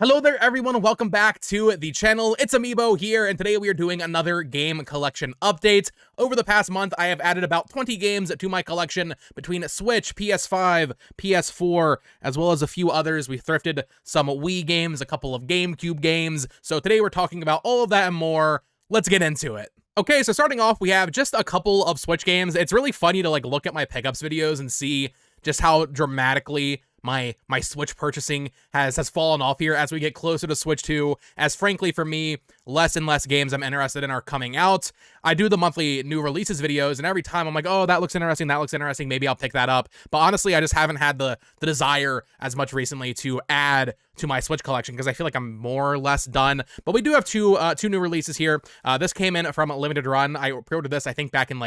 Hello there everyone, welcome back to the channel. It's Amiibo here, and today we are doing another game collection update. Over the past month, I have added about 20 games to my collection between Switch, PS5, PS4, as well as a few others. We thrifted some Wii games, a couple of GameCube games, so today we're talking about all of that and more. Let's get into it. Okay, so starting off, we have just a couple of Switch games. It's really funny to look at my pickups videos and see just how dramatically my Switch purchasing has fallen off here as we get closer to Switch 2, as frankly for me, less and less games I'm interested in are coming out. I do the monthly new releases videos, and every time I'm like, oh, that looks interesting, maybe I'll pick that up. But honestly, I just haven't had the desire as much recently to add to my Switch collection because I feel like I'm more or less done. But we do have two new releases here. This came in from Limited Run. I pre-ordered this, I think, back in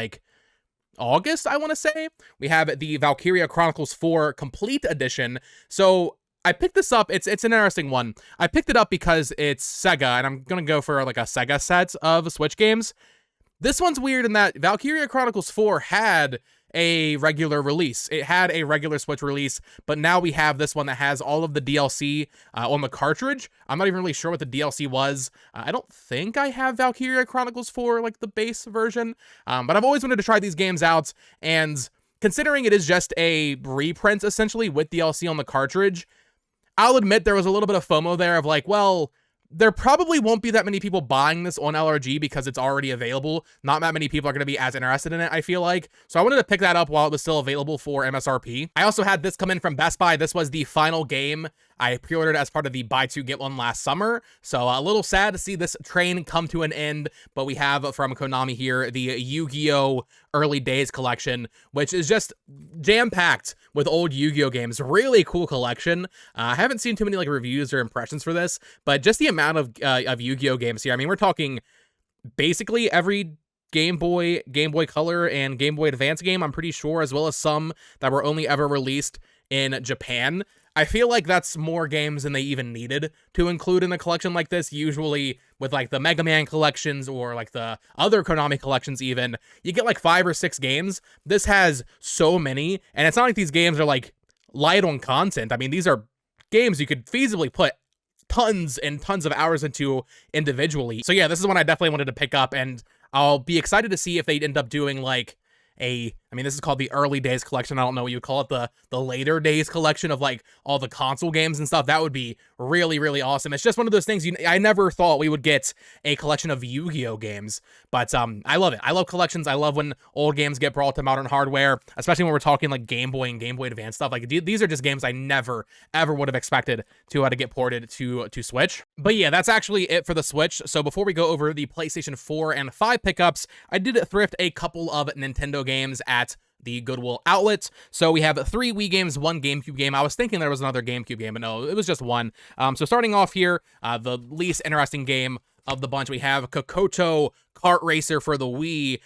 August, I want to say. We have the Valkyria Chronicles 4 Complete Edition. So I picked this up. It's an interesting one. I picked it up because it's Sega, and I'm going to go for a Sega set of Switch games. This one's weird in that Valkyria Chronicles 4 had a regular release. It had a regular Switch release, but now we have this one that has all of the DLC on the cartridge. I'm not even really sure what the DLC was. I don't think I have Valkyria Chronicles 4, the base version, but I've always wanted to try these games out, and considering it is just a reprint, essentially, with DLC on the cartridge, I'll admit there was a little bit of FOMO there of well, there probably won't be that many people buying this on LRG because it's already available. Not that many people are going to be as interested in it, I feel like. So I wanted to pick that up while it was still available for MSRP. I also had this come in from Best Buy. This was the final game I pre-ordered as part of the buy two get one last summer. So a little sad to see this train come to an end, but we have from Konami here the Yu-Gi-Oh! Early Days collection, which is just jam-packed with old Yu-Gi-Oh! Games. Really cool collection. I haven't seen too many reviews or impressions for this, but just the amount of Yu-Gi-Oh! Games here. I mean, we're talking basically every Game Boy Color, and Game Boy Advance game, I'm pretty sure, as well as some that were only ever released in Japan. I feel like that's more games than they even needed to include in a collection like this. Usually with the Mega Man collections or the other Konami collections even, you get 5 or 6 games. This has so many, and it's not like these games are light on content. I mean, these are games you could feasibly put tons and tons of hours into individually. So yeah, this is one I definitely wanted to pick up, and I'll be excited to see if they end up doing this is called the Early Days collection. I don't know what you call it, the later days collection of all the console games and stuff. That would be really, really awesome. It's just one of those things I never thought we would get a collection of Yu-Gi-Oh! Games, but I love it. I love collections. I love when old games get brought to modern hardware, especially when we're talking Game Boy and Game Boy Advance stuff. These are just games I never, ever would have expected to get ported to Switch. But yeah, that's actually it for the Switch. So before we go over the PlayStation 4 and 5 pickups, I did thrift a couple of Nintendo games at the Goodwill outlet. So we have 3 Wii games, 1 GameCube game. I was thinking there was another GameCube game, but no, it was just one. So starting off here, the least interesting game of the bunch, we have Kokoto Kart Racer for the Wii.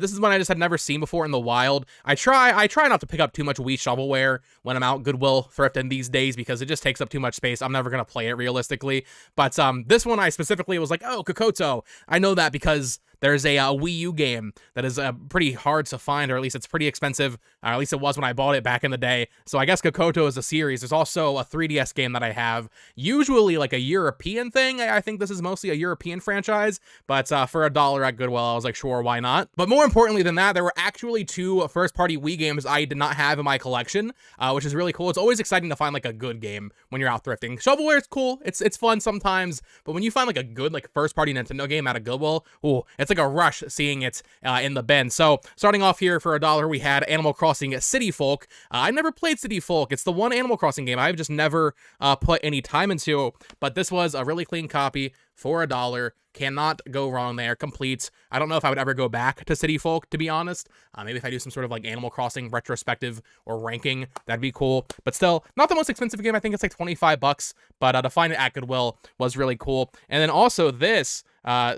This is one I just had never seen before in the wild. I try not to pick up too much Wii shovelware when I'm out Goodwill thrifting these days because it just takes up too much space. I'm never gonna play it realistically. But this one I specifically was oh, Kokoto. I know that because there's a Wii U game that is pretty hard to find, or at least it's pretty expensive, or at least it was when I bought it back in the day. So I guess Kokoto is a series. There's also a 3DS game that I have, usually a European thing. I think this is mostly a European franchise, but for $1 at Goodwill, I was sure, why not? But more importantly than that, there were actually 2 first-party Wii games I did not have in my collection, which is really cool. It's always exciting to find a good game when you're out thrifting. Shovelware is cool. It's fun sometimes, but when you find a good first-party Nintendo game at a Goodwill, ooh, it's a rush seeing it in the bin. So starting off here for $1, we had Animal Crossing City Folk. I never played City Folk. It's the one Animal Crossing game I've just never put any time into, but this was a really clean copy for $1. Cannot go wrong there. Complete. I don't know if I would ever go back to City Folk, to be honest. Maybe if I do some sort of Animal Crossing retrospective or ranking, that'd be cool. But still, not the most expensive game. I think it's $25, but to find it at Goodwill was really cool. And then also this,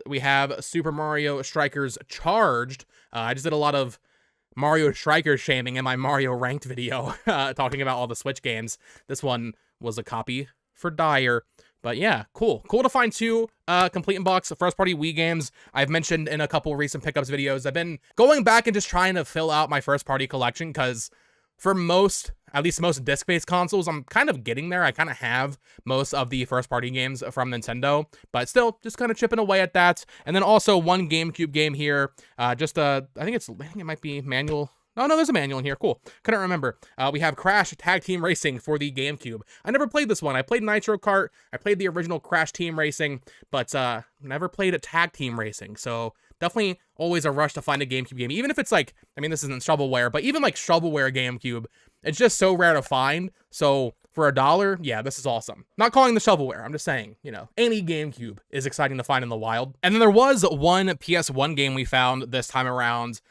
we have Super Mario Strikers Charged. I just did a lot of Mario Strikers shaming in my Mario Ranked video, talking about all the Switch games. This one was a copy for Dyer. But yeah, cool. Cool to find 2 complete in box first-party Wii games. I've mentioned in a couple recent pickups videos, I've been going back and just trying to fill out my first-party collection because For most, at least most disc-based consoles, I'm kind of getting there. I kind of have most of the first-party games from Nintendo, but still just kind of chipping away at that. And then also one GameCube game here. I think it might be manual. No, there's a manual in here. Cool. Couldn't remember. We have Crash Tag Team Racing for the GameCube. I never played this one. I played Nitro Kart. I played the original Crash Team Racing, but never played a Tag Team Racing. So definitely always a rush to find a GameCube game. Even if it's like, I mean, this isn't shovelware, but even like shovelware GameCube, it's just so rare to find. So for $1, yeah, this is awesome. Not calling the shovelware. I'm just saying, you know, any GameCube is exciting to find in the wild. And then there was one PS1 game we found this time around.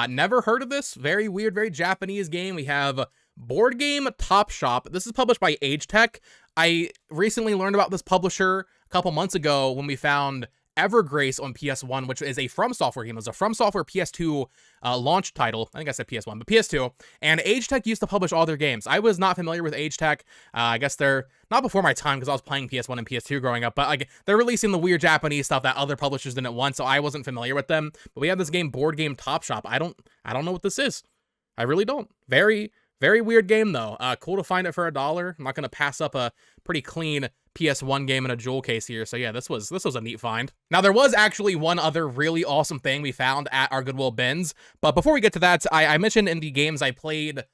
Never heard of this. Very weird, very Japanese game. We have Board Game Top Shop. This is published by Agetech. I recently learned about this publisher a couple months ago when we found Evergrace on PS1, which is a From Software game. It was a From Software PS2 launch title. I think I said PS1, but PS2. And Agetech used to publish all their games. I was not familiar with Agetech. I guess they're not before my time because I was playing PS1 and PS2 growing up, but like they're releasing the weird Japanese stuff that other publishers didn't want, so I wasn't familiar with them. But we have this game, Board Game Top Shop. I don't know what this is. I really don't. Very, very weird game though. Cool to find it for $1. I'm not gonna pass up a pretty clean PS1 game in a jewel case here. So yeah, this was a neat find. Now there was actually one other really awesome thing we found at our Goodwill bins, but before we get to that, I mentioned in the games I played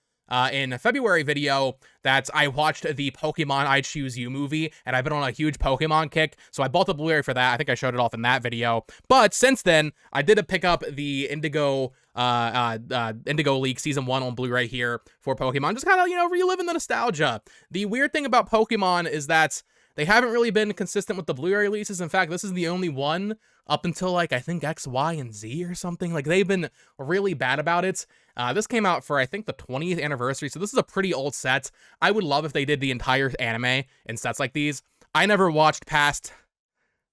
in a February video that I watched the Pokemon I Choose You movie, and I've been on a huge Pokemon kick, so I bought the Blu-ray for that. I think I showed it off in that video. But since then, I did pick up the Indigo League Season 1 on Blu-ray here for Pokemon, just kind of, you know, reliving the nostalgia. The weird thing about Pokemon is that they haven't really been consistent with the Blu-ray releases. In fact, this is the only one up until, like, I think X, Y, and Z or something. Like, they've been really bad about it. This came out for, I think, the 20th anniversary, so this is a pretty old set. I would love if they did the entire anime in sets like these. I never watched past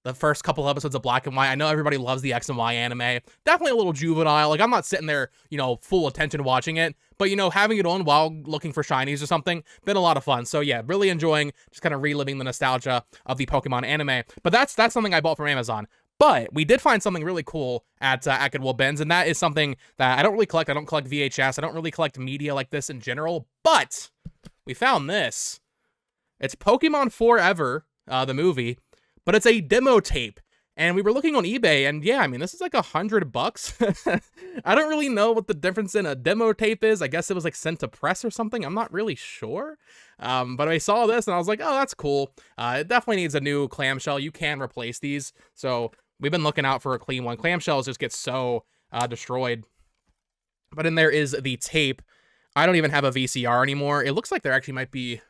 the first couple episodes of Black and White. I know everybody loves the X and Y anime. Definitely a little juvenile. Like, I'm not sitting there, you know, full attention watching it. But, you know, having it on while looking for shinies or something, been a lot of fun. So, yeah, really enjoying just kind of reliving the nostalgia of the Pokemon anime. But that's something I bought from Amazon. But we did find something really cool at Goodwill bins, and that is something that I don't really collect. I don't collect VHS. I don't really collect media like this in general. But we found this. It's Pokemon Forever, the movie, but it's a demo tape. And we were looking on eBay, and yeah, I mean, this is like $100. I don't really know what the difference in a demo tape is. I guess it was like sent to press or something. I'm not really sure. But I saw this, and I was like, oh, that's cool. It definitely needs a new clamshell. You can replace these. So we've been looking out for a clean one. Clamshells just get so destroyed. But in there is the tape. I don't even have a VCR anymore. It looks like there actually might be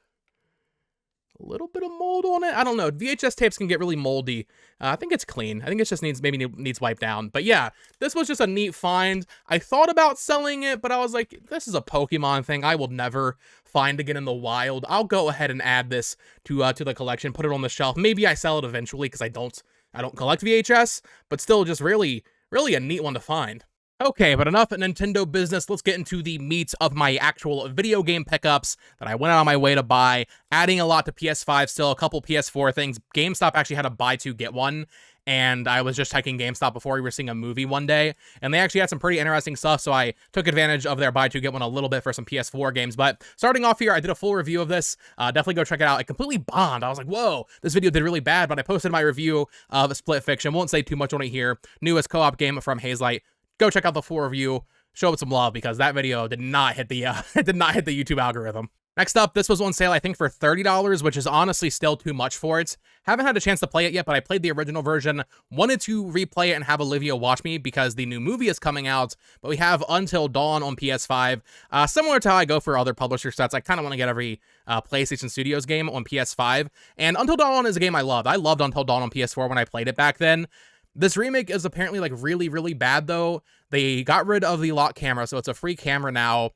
a little bit of mold on it. I don't know. VHS tapes can get really moldy. I think it's clean. I think it just needs wiped down. But yeah, this was just a neat find. I thought about selling it, but I was like, this is a Pokemon thing I will never find again in the wild. I'll go ahead and add this to the collection, put it on the shelf. Maybe I sell it eventually because I don't collect VHS, but still just really, really a neat one to find. Okay, but enough Nintendo business. Let's get into the meat of my actual video game pickups that I went out on my way to buy, adding a lot to PS5 still, a couple PS4 things. GameStop actually had a buy two, get one, and I was just checking GameStop before we were seeing a movie one day, and they actually had some pretty interesting stuff, so I took advantage of their buy two, get one a little bit for some PS4 games. But starting off here, I did a full review of this. Definitely go check it out. It completely bombed. I was like, whoa, this video did really bad, but I posted my review of Split Fiction. Won't say too much on it here. Newest co-op game from Hazelight. Go check out the full review, show it some love, because that video did not hit the YouTube algorithm. Next up, this was on sale, I think, for $30, which is honestly still too much for it. Haven't had a chance to play it yet, but I played the original version. Wanted to replay it and have Olivia watch me because the new movie is coming out, but we have Until Dawn on PS5. Similar to how I go for other publisher sets, I kind of want to get every PlayStation Studios game on PS5, and Until Dawn is a game I loved. I loved Until Dawn on PS4 when I played it back then. This remake is apparently like really, really bad though. They got rid of the lock camera, so it's a free camera now,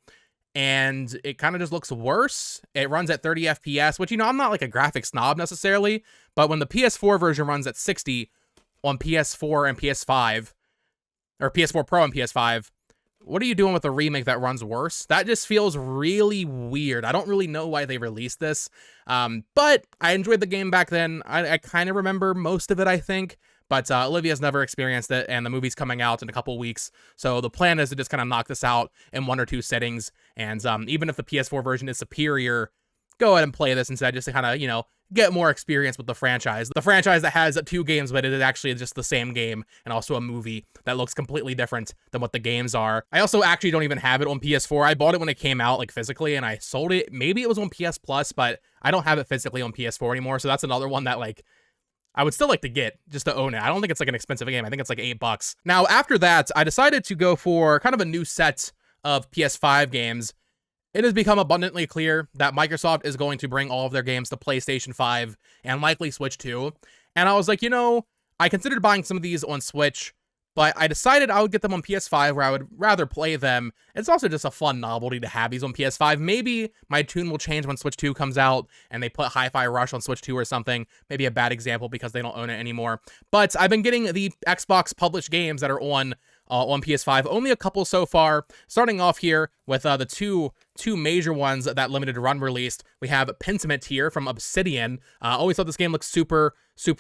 and it kind of just looks worse. It runs at 30 FPS, which, you know, I'm not like a graphic snob necessarily, but when the PS4 version runs at 60 on PS4 and PS5, or PS4 Pro and PS5, what are you doing with a remake that runs worse? That just feels really weird. I don't really know why they released this, but I enjoyed the game back then. I kind of remember most of it, I think, but Olivia's never experienced it, and the movie's coming out in a couple weeks, so the plan is to just kind of knock this out in 1 or 2 sittings, and even if the PS4 version is superior, go ahead and play this instead, just to kind of, you know, get more experience with the franchise. The franchise that has 2 games, but it is actually just the same game, and also a movie that looks completely different than what the games are. I also actually don't even have it on PS4. I bought it when it came out, like, physically, and I sold it. Maybe it was on PS Plus, but I don't have it physically on PS4 anymore, so that's another one that, like, I would still like to get, just to own it. I don't think it's, like, an expensive game. I think it's, like, $8. Now, after that, I decided to go for kind of a new set of PS5 games. It has become abundantly clear that Microsoft is going to bring all of their games to PlayStation 5 and likely Switch 2. And I was like, you know, I considered buying some of these on Switch, but I decided I would get them on PS5 where I would rather play them. It's also just a fun novelty to have these on PS5. Maybe my tune will change when Switch 2 comes out and they put Hi-Fi Rush on Switch 2 or something. Maybe a bad example because they don't own it anymore. But I've been getting the Xbox published games that are on PS5, only a couple so far. Starting off here with the two major ones that limited run released. We have Pentiment here from Obsidian. Always thought this game looked super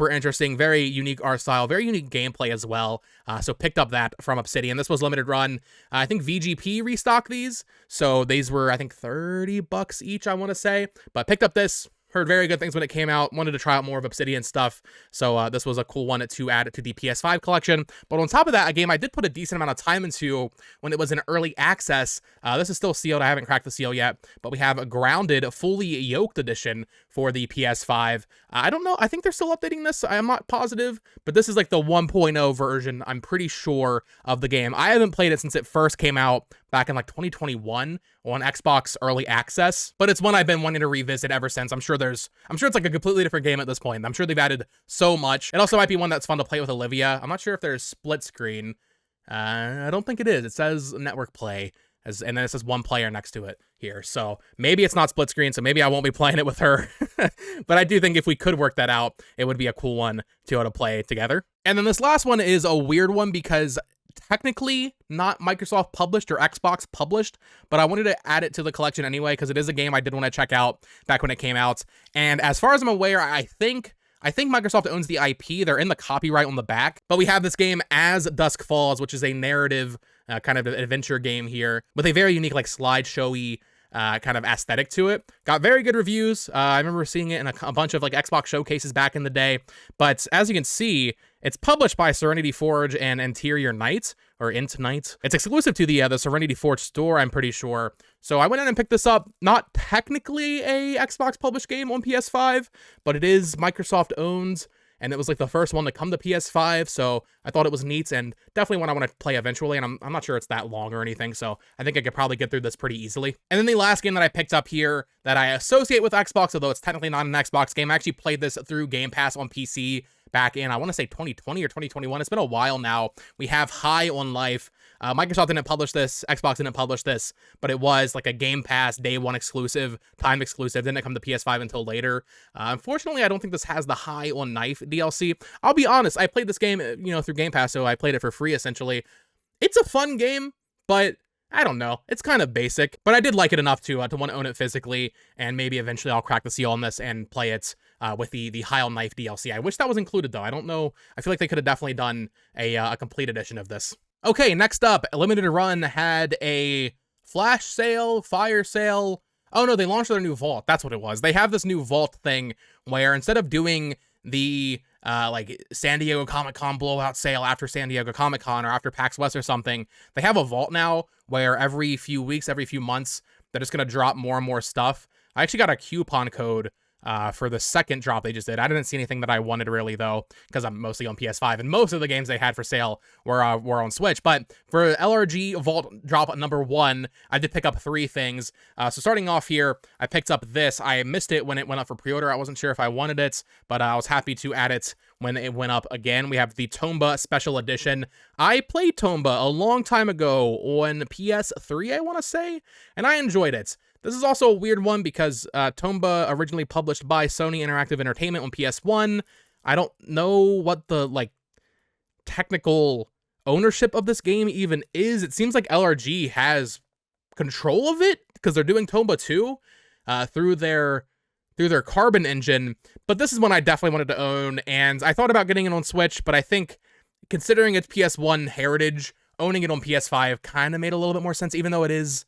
interesting, very unique art style, very unique gameplay as well. So picked up that from Obsidian. This was limited run. I think VGP restocked these, so these were, I think, $30 each, I want to say. But picked up this. Heard very good things when it came out, wanted to try out more of Obsidian stuff, so this was a cool one to add to the PS5 collection. But on top of that, a game I did put a decent amount of time into when it was in early access. This is still sealed, I haven't cracked the seal yet, but we have a Grounded Fully Yoked Edition for the PS5. I don't know, I think they're still updating this, I'm not positive, but this is like the 1.0 version, I'm pretty sure, of the game. I haven't played it since it first came out back in like 2021 on Xbox Early Access, but it's one I've been wanting to revisit ever since. I'm sure it's like a completely different game at this point. I'm sure they've added so much. It also might be one that's fun to play with Olivia. I'm not sure if there's split screen. I don't think it is. It says network play, and then it says 1 player next to it here. So maybe it's not split screen, so maybe I won't be playing it with her. But I do think if we could work that out, it would be a cool one to be able to play together. And then this last one is a weird one because technically not Microsoft published or Xbox published, but I wanted to add it to the collection anyway because it is a game I did want to check out back when it came out. And as far as I'm aware, I think Microsoft owns the IP. They're in the copyright on the back. But we have this game As Dusk Falls, which is a narrative kind of adventure game here with a very unique, like, slideshowy kind of aesthetic to it. Got very good reviews. I remember seeing it in a bunch of like Xbox showcases back in the day. But as you can see, it's published by Serenity Forge and Interior Night, or Int Night. It's exclusive to the Serenity Forge store, I'm pretty sure. So I went in and picked this up. Not technically a Xbox published game on PS5, but it is Microsoft owned, and it was like the first one to come to PS5, so I thought it was neat, and definitely one I want to play eventually, and I'm not sure it's that long or anything, so I think I could probably get through this pretty easily. And then the last game that I picked up here that I associate with Xbox, although it's technically not an Xbox game, I actually played this through Game Pass on PC back in, I want to say 2020 or 2021. It's been a while now. We have High on Life. Microsoft didn't publish this, Xbox didn't publish this, but it was like a Game Pass day one exclusive, time exclusive, didn't come to PS5 until later. Unfortunately, I don't think this has the High on Knife DLC. I'll be honest, I played this game, through Game Pass, so I played it for free, essentially. It's a fun game, but I don't know. It's kind of basic, but I did like it enough to want to own it physically, and maybe eventually I'll crack the seal on this and play it with the High on Knife DLC. I wish that was included, though. I don't know. I feel like they could have definitely done a complete edition of this. Okay, next up, Limited Run had a flash sale, fire sale. Oh no, they launched their new vault. That's what it was. They have this new vault thing where instead of doing the like San Diego Comic-Con blowout sale after San Diego Comic-Con or after PAX West or something, they have a vault now where every few weeks, every few months, they're just going to drop more and more stuff. I actually got a coupon code for the second drop they just did. I didn't see anything that I wanted really, though, because I'm mostly on PS5, and most of the games they had for sale were on Switch. But for LRG Vault drop number 1, I did pick up 3 things. So starting off here, I picked up this. I missed it when it went up for pre-order. I wasn't sure if I wanted it, but I was happy to add it when it went up again. We have the Tomba Special Edition. I played Tomba a long time ago on PS3, I want to say, and I enjoyed it. This is also a weird one because Tomba originally published by Sony Interactive Entertainment on PS1. I don't know what the technical ownership of this game even is. It seems like LRG has control of it because they're doing Tomba 2 through their through their Carbon engine, but this is one I definitely wanted to own, and I thought about getting it on Switch, but I think considering its PS1 heritage, owning it on PS5 kind of made a little bit more sense, even though it's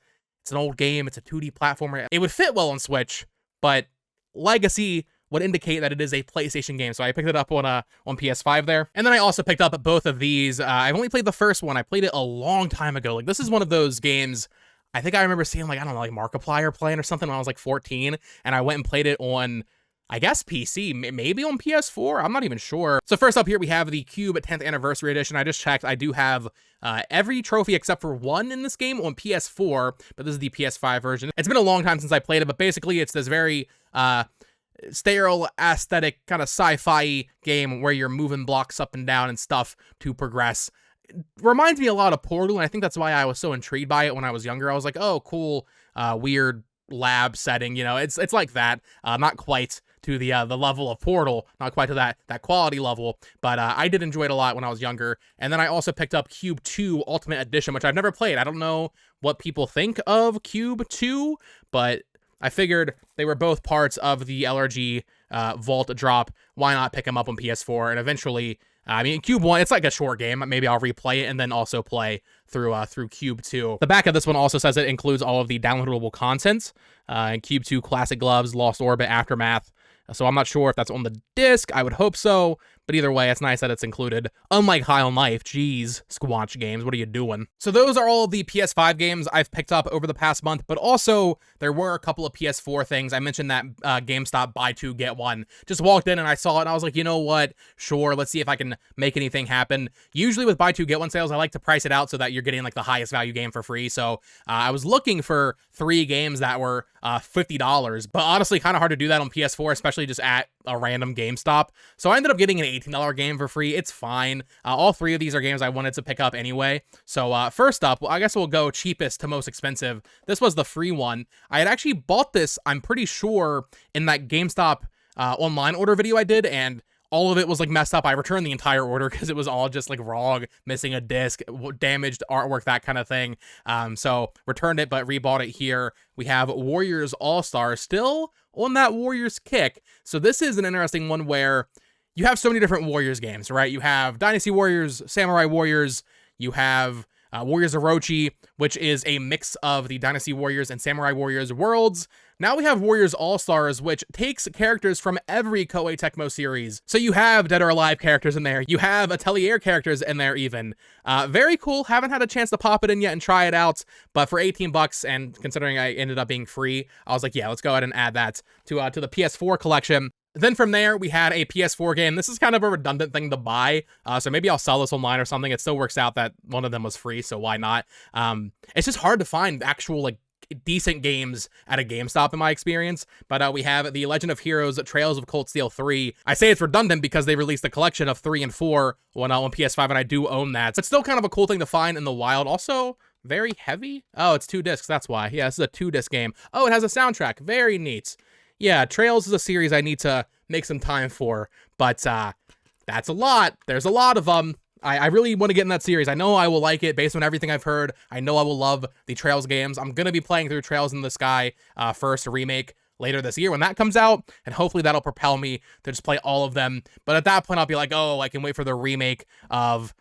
an old game, it's a 2D platformer. It would fit well on Switch, but legacy would indicate that it is a PlayStation game, so I picked it up on PS5 there. And then I also picked up both of these. I've only played the first one. I played it a long time ago. Like, this is one of those games, I think I remember seeing, like, I don't know, like Markiplier playing or something when I was like 14, and I went and played it on, I guess, PC, maybe on PS4, I'm not even sure. So first up here, we have the Cube 10th Anniversary Edition. I just checked, I do have every trophy except for one in this game on PS4, but this is the PS5 version. It's been a long time since I played it, but basically it's this very sterile, aesthetic, kind of sci-fi game where you're moving blocks up and down and stuff to progress. It reminds me a lot of Portal, and I think that's why I was so intrigued by it when I was younger. I was like, oh, cool, weird lab setting, you know, it's like that, not quite to the level of Portal, not quite to that quality level, but I did enjoy it a lot when I was younger. And then I also picked up Cube 2 Ultimate Edition, which I've never played. I don't know what people think of Cube 2, but I figured they were both parts of the LRG Vault drop. Why not pick them up on PS4? And eventually, I mean, Cube 1, it's like a short game. Maybe I'll replay it and then also play through Cube 2. The back of this one also says it includes all of the downloadable content. And Cube 2 Classic Gloves, Lost Orbit, Aftermath. So I'm not sure if that's on the disc. I would hope so. But either way, it's nice that it's included. Unlike High on Life, geez, Squatch Games, what are you doing? So those are all of the PS5 games I've picked up over the past month, but also there were a couple of PS4 things. I mentioned that GameStop buy two, get one. Just walked in and I saw it and I was like, you know what? Sure, let's see if I can make anything happen. Usually with buy two, get one sales, I like to price it out so that you're getting like the highest value game for free. So I was looking for 3 games that were $50, but honestly, kind of hard to do that on PS4, especially just at a random GameStop. So I ended up getting an $18 game for free. It's fine. All 3 of these are games I wanted to pick up anyway. So first up, I guess we'll go cheapest to most expensive. This was the free one. I had actually bought this, I'm pretty sure, in that GameStop online order video I did, and all of it was like messed up. I returned the entire order because it was all just like wrong, missing a disc, damaged artwork, that kind of thing. So returned it, but rebought it here. We have Warriors All-Star, still on that Warriors kick. So this is an interesting one where you have so many different Warriors games, right? You have Dynasty Warriors, Samurai Warriors, you have Warriors Orochi, which is a mix of the Dynasty Warriors and Samurai Warriors worlds. Now we have Warriors All-Stars, which takes characters from every Koei Tecmo series. So you have Dead or Alive characters in there. You have Atelier characters in there even. Very cool. Haven't had a chance to pop it in yet and try it out, but for 18 bucks, and considering I ended up being free, I was like, yeah, let's go ahead and add that to the PS4 collection. Then from there, we had a PS4 game. This is kind of a redundant thing to buy, so maybe I'll sell this online or something. It still works out that one of them was free, so why not? It's just hard to find actual, like, decent games at a GameStop in my experience, but we have The Legend of Heroes Trails of Cold Steel 3. I say it's redundant because they released a collection of 3 and 4 on PS5, and I do own that. It's still kind of a cool thing to find in the wild. Also, very heavy. Oh, it's 2 discs, that's why. Yeah, this is a 2-disc game. Oh, it has a soundtrack. Very neat. Yeah, Trails is a series I need to make some time for, but that's a lot. There's a lot of them. I really want to get in that series. I know I will like it based on everything I've heard. I know I will love the Trails games. I'm going to be playing through Trails in the Sky first, a remake, later this year when that comes out, and hopefully that'll propel me to just play all of them. But at that point, I'll be like, oh, I can wait for the remake of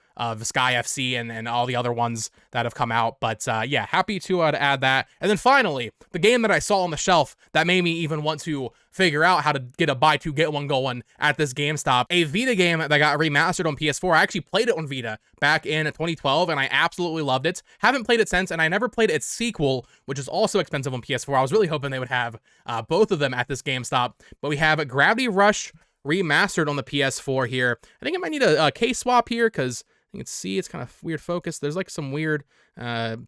Sky FC and all the other ones that have come out. But yeah, happy to add that. And then finally, the game that I saw on the shelf that made me even want to figure out how to get a buy two, get one going at this GameStop. A Vita game that got remastered on PS4. I actually played it on Vita back in 2012, and I absolutely loved it. Haven't played it since, and I never played its sequel, which is also expensive on PS4. I was really hoping they would have both of them at this GameStop. But we have Gravity Rush remastered on the PS4 here. I think I might need a case swap here, because you can see it's kind of weird focus. There's like some weird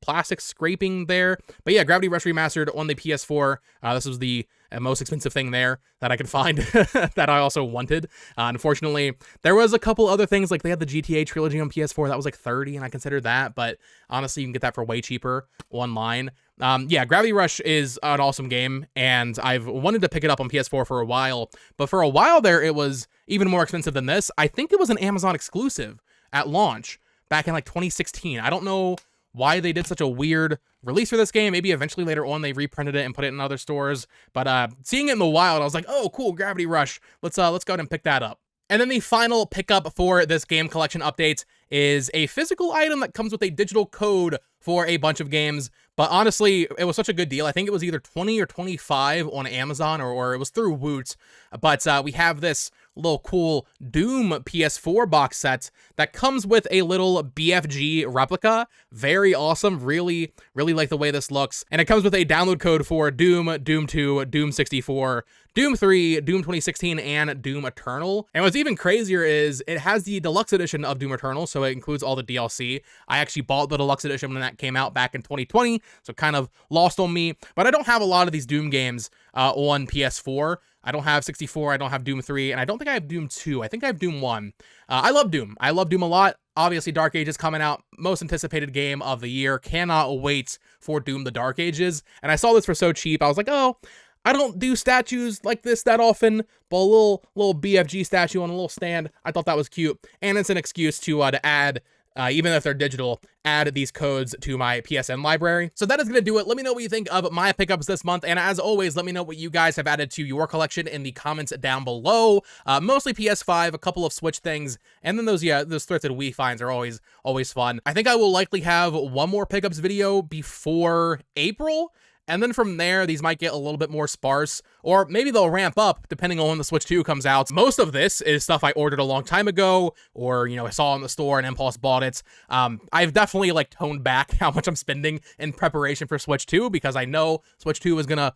plastic scraping there. But yeah, Gravity Rush Remastered on the PS4. This was the most expensive thing there that I could find that I also wanted. Unfortunately, there was a couple other things, like they had the GTA trilogy on PS4 that was like $30, and I considered that. But honestly, you can get that for way cheaper online. Yeah, Gravity Rush is an awesome game, and I've wanted to pick it up on PS4 for a while. But for a while there, it was even more expensive than this. I think it was an Amazon exclusive at launch back in like 2016. I don't know why they did such a weird release for this game. Maybe eventually later on they reprinted it and put it in other stores. But seeing it in the wild, I was like, oh, cool, Gravity Rush. Let's go ahead and pick that up. And then the final pickup for this game collection update is a physical item that comes with a digital code for a bunch of games. But honestly, it was such a good deal. I think it was either 20 or 25 on Amazon, or it was through Woot. But we have this little cool Doom PS4 box set that comes with a little BFG replica. Very awesome. Really, really like the way this looks. And it comes with a download code for Doom, Doom 2, Doom 64, Doom 3, Doom 2016, and Doom Eternal. And what's even crazier is it has the deluxe edition of Doom Eternal, so it includes all the DLC. I actually bought the deluxe edition when that came out back in 2020, so kind of lost on me. But I don't have a lot of these Doom games on PS4. I don't have 64, I don't have Doom 3, and I don't think I have Doom 2. I think I have Doom 1. I love Doom. I love Doom a lot. Obviously, Dark Ages coming out, most anticipated game of the year. Cannot wait for Doom the Dark Ages. And I saw this for so cheap, I was like, oh, I don't do statues like this that often, but a little BFG statue on a little stand, I thought that was cute. And it's an excuse to add, even if they're digital, add these codes to my PSN library. So that is going to do it. Let me know what you think of my pickups this month. And as always, let me know what you guys have added to your collection in the comments down below. Mostly PS5, a couple of Switch things, and then those Thrifted Wii finds are always fun. I think I will likely have one more pickups video before April. And then from there, these might get a little bit more sparse, or maybe they'll ramp up depending on when the Switch 2 comes out. Most of this is stuff I ordered a long time ago, or, I saw in the store and impulse bought it. I've definitely toned back how much I'm spending in preparation for Switch 2, because I know Switch 2 is gonna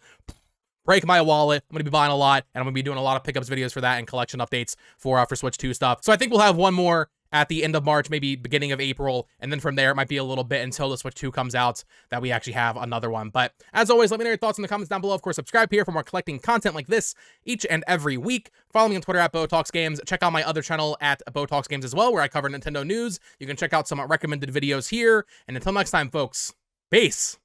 break my wallet. I'm gonna be buying a lot, and I'm gonna be doing a lot of pickups videos for that and collection updates for Switch 2 stuff. So I think we'll have one more at the end of March, maybe beginning of April, and then from there, it might be a little bit until the Switch 2 comes out that we actually have another one. But as always, let me know your thoughts in the comments down below. Of course, subscribe here for more collecting content like this each and every week. Follow me on Twitter at BoTalksGames. Check out my other channel at BoTalksGames as well, where I cover Nintendo news. You can check out some recommended videos here. And until next time, folks, peace!